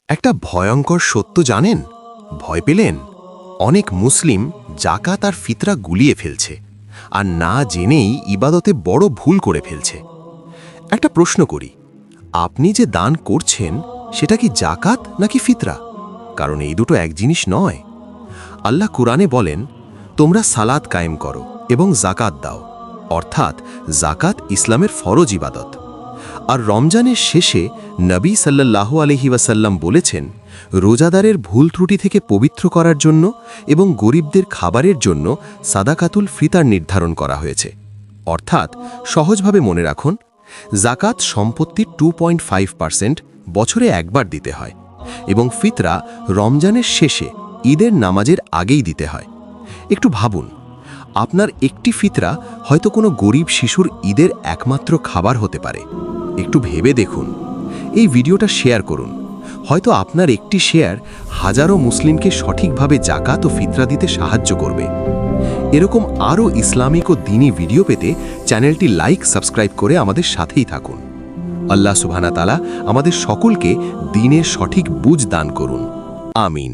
একটা ভয়ঙ্কর সত্য জানেন? ভয় পেলেন? অনেক মুসলিম জাকাত আর ফিতরা গুলিয়ে ফেলছে, আর না জেনেই ইবাদতে বড় ভুল করে ফেলছে। একটা প্রশ্ন করি, আপনি যে দান করছেন সেটা কি জাকাত নাকি ফিতরা? কারণ এই দুটো এক জিনিস নয়। আল্লাহ কুরআনে বলেন, তোমরা সালাত কায়েম করো এবং জাকাত দাও, অর্থাৎ জাকাত ইসলামের ফরজ ইবাদত। আর রমজানের শেষে নবী সাল্লাল্লাহু আলাইহি ওয়াসাল্লাম বলেছেন, রোজাদারের ভুল ত্রুটি থেকে পবিত্র করার জন্য এবং গরিবদের খাবারের জন্য সাদাকাতুল ফিতার নির্ধারণ করা হয়েছে। অর্থাৎ সহজভাবে মনে রাখুন, জাকাত সম্পত্তির 2.5% বছরে একবার দিতে হয় এবং ফিতরা রমজানের শেষে ঈদের নামাজের আগেই দিতে হয়। একটু ভাবুন, আপনার একটি ফিতরা হয়তো কোনো গরিব শিশুর ঈদের একমাত্র খাবার হতে পারে। একটু ভেবে দেখুন। এই ভিডিওটা শেয়ার করুন। হয়তো আপনার একটি শেয়ার হাজারো মুসলিমকে সঠিকভাবে জাকাত ও ফিতরা দিতে সাহায্য করবে। এরকম আরও ইসলামিক ও দ্বীনি ভিডিও পেতে চ্যানেলটি লাইক, সাবস্ক্রাইব করে আমাদের সাথেই থাকুন। আল্লাহ সুবহানাহু ওয়া তাআলা আমাদের সকলকে দ্বীনের সঠিক বুঝ দান করুন। আমিন।